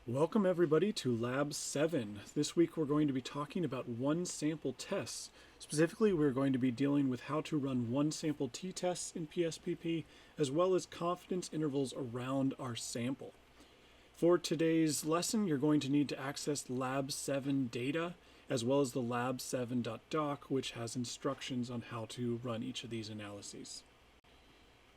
Welcome everybody to Lab 7. This week we're going to be talking about one sample tests. Specifically, we're going to be dealing with how to run one sample t-tests in PSPP, as well as confidence intervals around our sample. For today's lesson, you're going to need to access Lab 7 data, as well as the lab7.doc, which has instructions on how to run each of these analyses.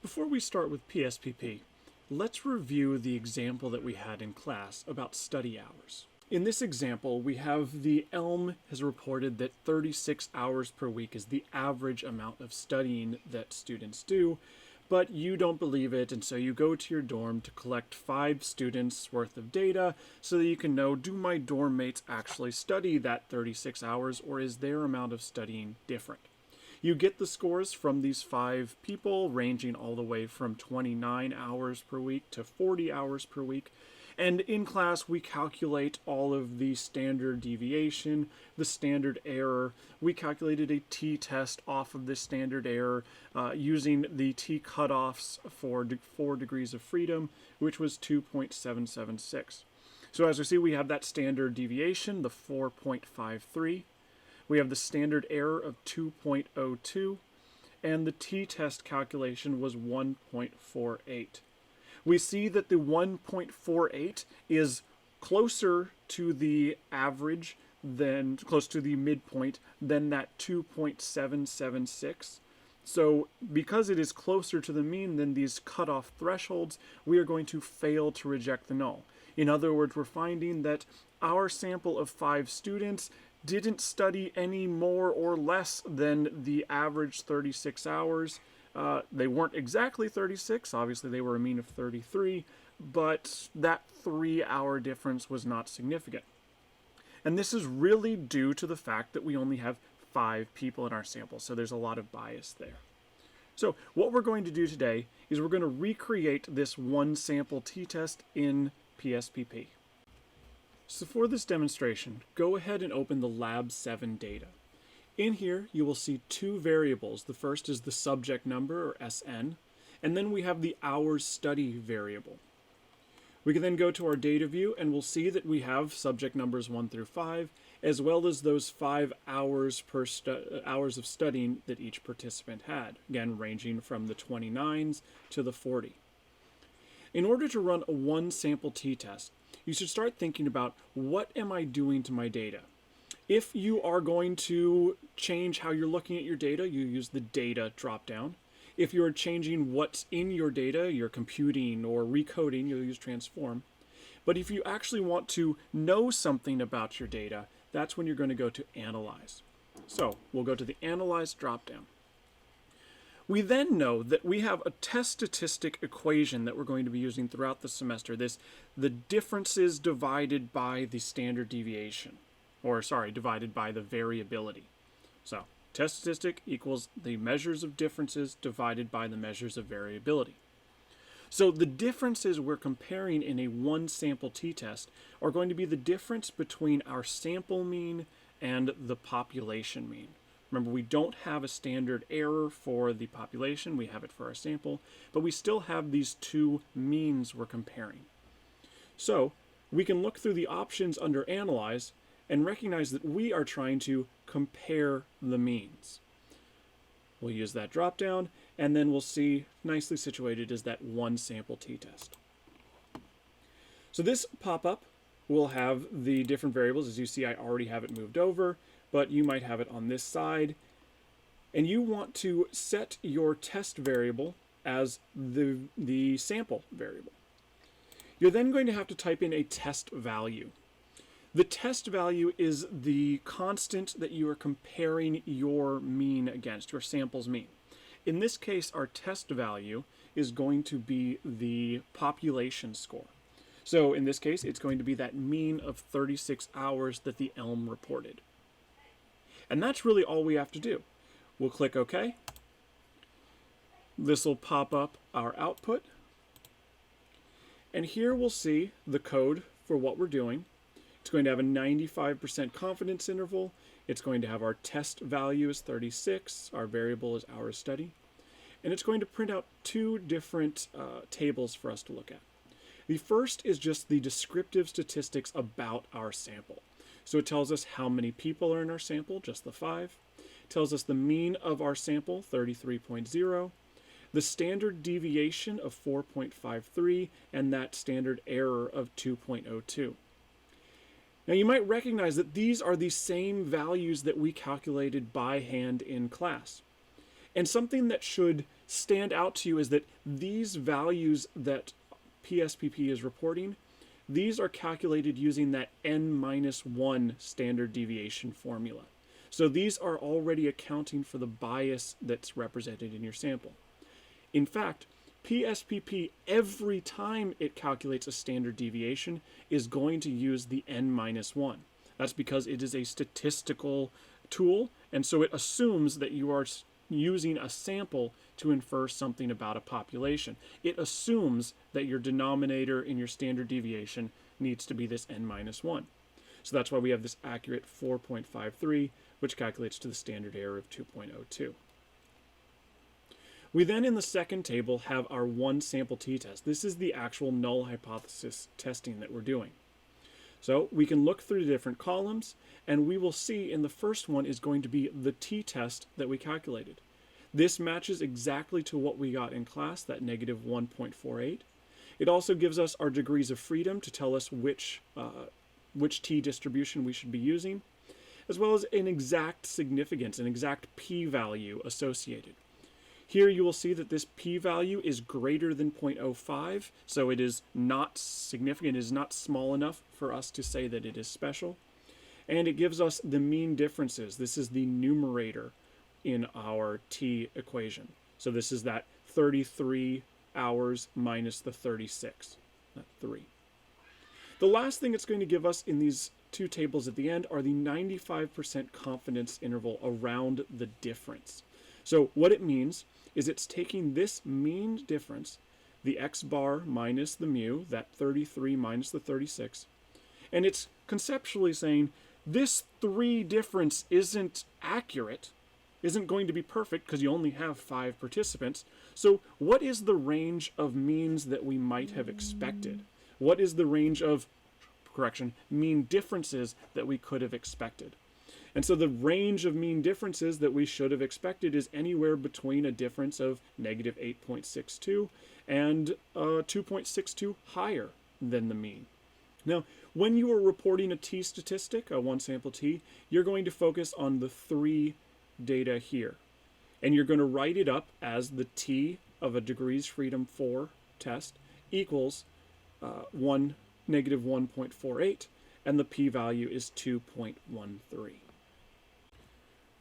Before we start with PSPP, let's review the example that we had in class about study hours. In this example, we have the ELM has reported that 36 hours per week is the average amount of studying that students do, but you don't believe it, and so you go to your dorm to collect 5 students worth of data so that you can know, do my dorm mates actually study that 36 hours, or is their amount of studying different? You get the scores from these 5 people, ranging all the way from 29 hours per week to 40 hours per week. And in class, we calculate all of the standard deviation, the standard error. We calculated a t-test off of this standard error using the t cutoffs for 4 degrees of freedom, which was 2.776. So as we see, we have that standard deviation, the 4.53. We have the standard error of 2.02, and the t-test calculation was 1.48. We see that the 1.48 is closer to the average than, close to the midpoint than that 2.776. So because it is closer to the mean than these cutoff thresholds, we are going to fail to reject the null. In other words, we're finding that our sample of 5 students didn't study any more or less than the average 36 hours. They weren't exactly 36, obviously they were a mean of 33, but that 3-hour difference was not significant. And this is really due to the fact that we only have 5 people in our sample, so there's a lot of bias there. So what we're going to do today is we're going to recreate this one sample t-test in PSPP. So for this demonstration, go ahead and open the Lab 7 data. In here, you will see 2 variables. The first is the subject number, or SN, and then we have the hours study variable. We can then go to our data view, and we'll see that we have subject numbers 1 through 5, as well as those 5 hours hours of studying that each participant had, again ranging from the 29s to the 40. In order to run a one sample t-test, you should start thinking about, what am I doing to my data? If you are going to change how you're looking at your data, you use the data dropdown. If you're changing what's in your data, you're computing or recoding, you'll use transform. But if you actually want to know something about your data, that's when you're going to go to analyze. So we'll go to the analyze dropdown. We then know that we have a test statistic equation that we're going to be using throughout the semester. The differences divided by the standard deviation, or sorry, divided by the variability. So test statistic equals the measures of differences divided by the measures of variability. So the differences we're comparing in a one sample t-test are going to be the difference between our sample mean and the population mean. Remember, we don't have a standard error for the population, we have it for our sample, but we still have these 2 means we're comparing. So we can look through the options under Analyze and recognize that we are trying to compare the means. We'll use that drop-down, and then we'll see nicely situated is that one sample t-test. So this pop-up will have the different variables. As you see, I already have it moved over, but you might have it on this side. And you want to set your test variable as the sample variable. You're then going to have to type in a test value. The test value is the constant that you are comparing your mean against, your sample's mean. In this case, our test value is going to be the population score. So in this case, it's going to be that mean of 36 hours that the ELM reported. And that's really all we have to do. We'll click OK. This will pop up our output. And here we'll see the code for what we're doing. It's going to have a 95% confidence interval. It's going to have our test value as 36. Our variable is hours study. And it's going to print out 2 different tables for us to look at. The first is just the descriptive statistics about our sample. So it tells us how many people are in our sample, just the 5. It tells us the mean of our sample, 33.0, the standard deviation of 4.53, and that standard error of 2.02. Now you might recognize that these are the same values that we calculated by hand in class. And something that should stand out to you is that these values that PSPP is reporting, these are calculated using that n-1 standard deviation formula. So these are already accounting for the bias that's represented in your sample. In fact, PSPP, every time it calculates a standard deviation, is going to use the n-1. That's because it is a statistical tool, and so it assumes that you are using a sample to infer something about a population. It assumes that your denominator in your standard deviation needs to be this n-1. So that's why we have this accurate 4.53, which calculates to the standard error of 2.02. We then, in the second table, have our one sample t-test. This is the actual null hypothesis testing that we're doing. So we can look through the different columns, and we will see in the first one is going to be the t-test that we calculated. This matches exactly to what we got in class, that negative 1.48. It also gives us our degrees of freedom to tell us which t distribution we should be using, as well as an exact significance, an exact p-value associated. Here you will see that this p-value is greater than 0.05, so it is not significant, it is not small enough for us to say that it is special. And it gives us the mean differences. This is the numerator in our t equation. So this is that 33 hours minus the 36, that 3. The last thing it's going to give us in these two tables at the end are the 95% confidence interval around the difference. So what it means is it's taking this mean difference, the x bar minus the mu, that 33 minus the 36, and it's conceptually saying this 3 difference isn't accurate, isn't going to be perfect because you only have 5 participants. So what is the range of means that we might have expected? What is the range of, mean differences that we could have expected? And so the range of mean differences that we should have expected is anywhere between a difference of negative 8.62 and 2.62 higher than the mean. Now, when you are reporting a t statistic, a one sample t, you're going to focus on the 3 data here. And you're going to write it up as the t of a degrees freedom 4 test equals negative 1.48, and the p-value is 2.13.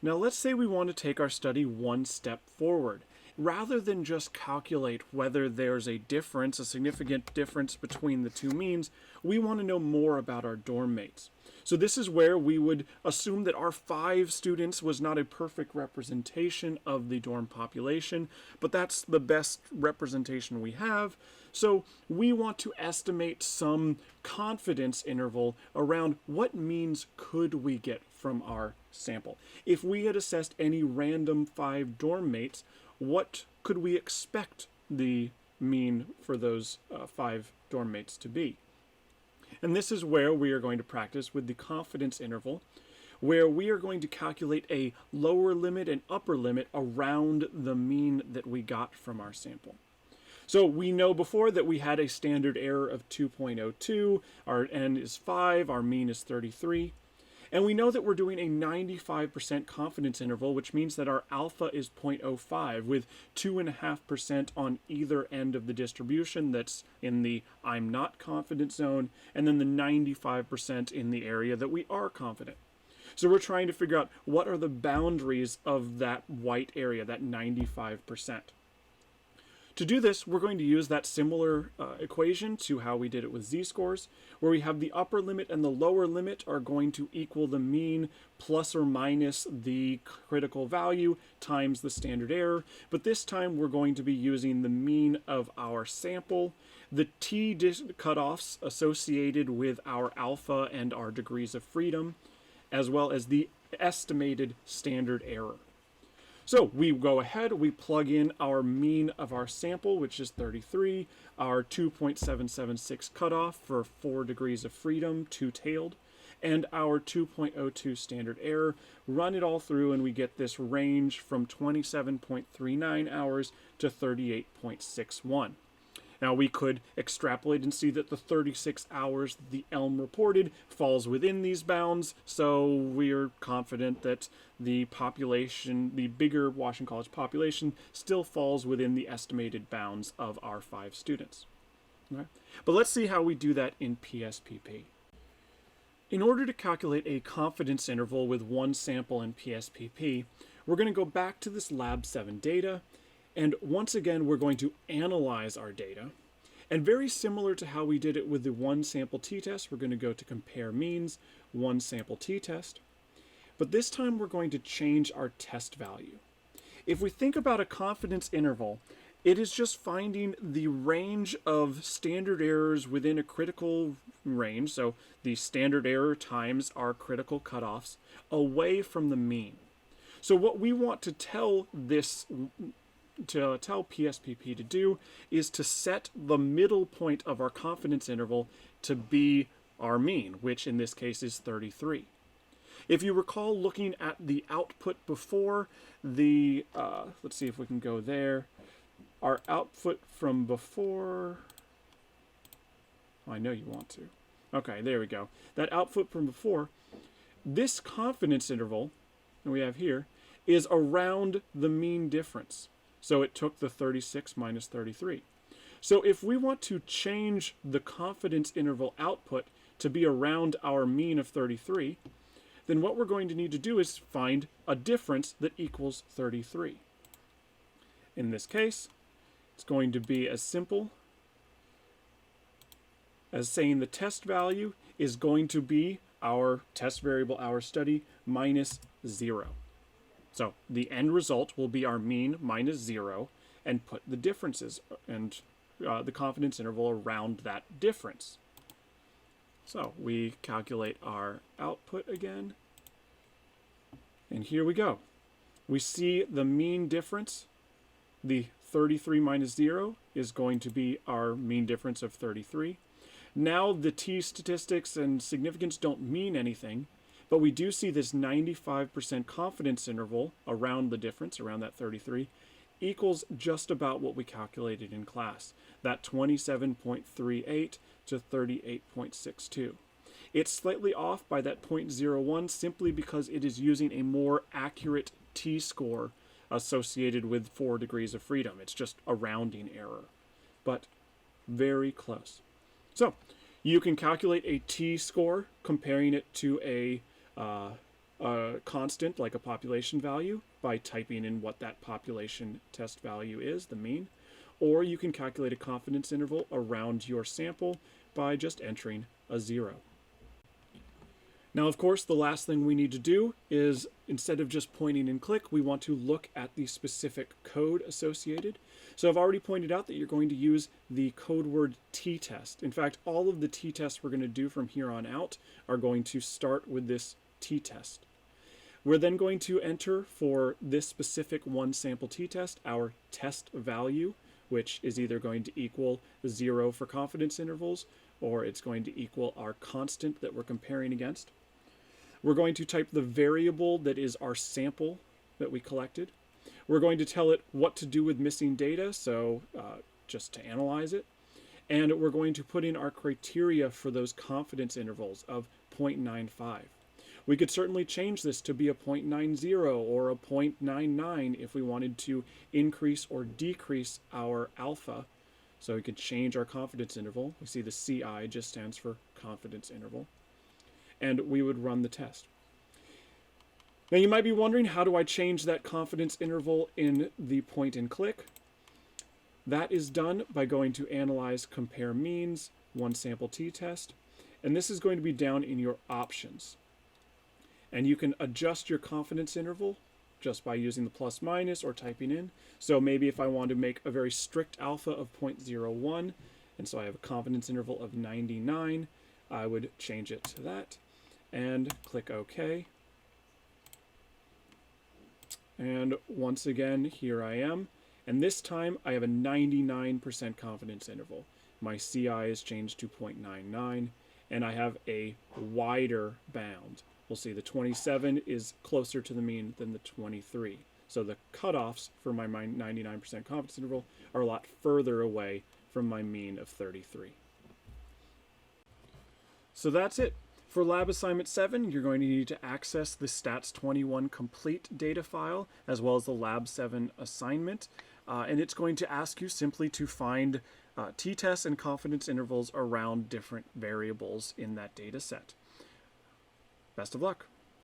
Now let's say we want to take our study one step forward. Rather than just calculate whether there's a difference, a significant difference between the two means, we want to know more about our dorm mates. So this is where we would assume that our 5 students was not a perfect representation of the dorm population, but that's the best representation we have. So we want to estimate some confidence interval around what means could we get from our sample. If we had assessed any random 5 dorm mates, what could we expect the mean for those 5 dorm mates to be? And this is where we are going to practice with the confidence interval, where we are going to calculate a lower limit and upper limit around the mean that we got from our sample. So we know before that we had a standard error of 2.02, our n is 5, our mean is 33. And we know that we're doing a 95% confidence interval, which means that our alpha is 0.05, with 2.5% on either end of the distribution that's in the I'm not confident zone, and then the 95% in the area that we are confident. So we're trying to figure out what are the boundaries of that white area, that 95%. To do this, we're going to use that similar equation to how we did it with z-scores, where we have the upper limit and the lower limit are going to equal the mean plus or minus the critical value times the standard error. But this time we're going to be using the mean of our sample, the t cutoffs associated with our alpha and our degrees of freedom, as well as the estimated standard error. So we go ahead, we plug in our mean of our sample, which is 33, our 2.776 cutoff for 4 degrees of freedom, two-tailed, and our 2.02 standard error. Run it all through and we get this range from 27.39 hours to 38.61. Now we could extrapolate and see that the 36 hours the ELM reported falls within these bounds, so we're confident that the population, the bigger Washington College population, still falls within the estimated bounds of our 5 students. Okay? But let's see how we do that in PSPP. In order to calculate a confidence interval with one sample in PSPP, we're going to go back to this Lab 7 data, and once again, we're going to analyze our data. And very similar to how we did it with the one sample t-test, we're going to go to compare means, one sample t-test. But this time we're going to change our test value. If we think about a confidence interval, it is just finding the range of standard errors within a critical range, so the standard error times our critical cutoffs, away from the mean. So what we want to tell PSPP to do is to set the middle point of our confidence interval to be our mean, which in this case is 33. If you recall looking at the output before, let's see if we can go there. Our output from before, I know you want to. Okay, there we go. That output from before, this confidence interval that we have here is around the mean difference. So it took the 36 minus 33. So if we want to change the confidence interval output to be around our mean of 33, then what we're going to need to do is find a difference that equals 33. In this case, it's going to be as simple as saying the test value is going to be our test variable, our study, minus 0. So the end result will be our mean minus 0, and put the differences and the confidence interval around that difference. So we calculate our output again, and here we go. We see the mean difference, the 33 minus 0 is going to be our mean difference of 33. Now the t-statistics and significance don't mean anything, but we do see this 95% confidence interval around the difference, around that 33, equals just about what we calculated in class, that 27.38 to 38.62. It's slightly off by that 0.01 simply because it is using a more accurate t-score associated with 4 degrees of freedom. It's just a rounding error, but very close. So you can calculate a t-score comparing it to a constant like a population value by typing in what that population test value is, the mean, or you can calculate a confidence interval around your sample by just entering a 0. Now, of course, the last thing we need to do is, instead of just pointing and click, we want to look at the specific code associated. So I've already pointed out that you're going to use the code word t-test. In fact, all of the t-tests we're going to do from here on out are going to start with this t-test. We're then going to enter for this specific one sample t-test our test value, which is either going to equal 0 for confidence intervals, or it's going to equal our constant that we're comparing against. We're going to type the variable that is our sample that we collected. We're going to tell it what to do with missing data, so just to analyze it. And we're going to put in our criteria for those confidence intervals of 0.95. We could certainly change this to be a 0.90 or a 0.99 if we wanted to increase or decrease our alpha. So we could change our confidence interval. We see the CI just stands for confidence interval. And we would run the test. Now you might be wondering, how do I change that confidence interval in the point and click? That is done by going to Analyze, Compare Means, One Sample T-Test, and this is going to be down in your options. And you can adjust your confidence interval just by using the plus minus or typing in. So maybe if I want to make a very strict alpha of 0.01, and so I have a confidence interval of 99, I would change it to that and click OK. And once again, here I am. And this time I have a 99% confidence interval. My CI is changed to 0.99, and I have a wider bound. We'll see the 27 is closer to the mean than the 23. So the cutoffs for my 99% confidence interval are a lot further away from my mean of 33. So that's it. For lab assignment 7, you're going to need to access the Stats 21 complete data file as well as the lab 7 assignment. And it's going to ask you simply to find t-tests and confidence intervals around different variables in that data set. Best of luck.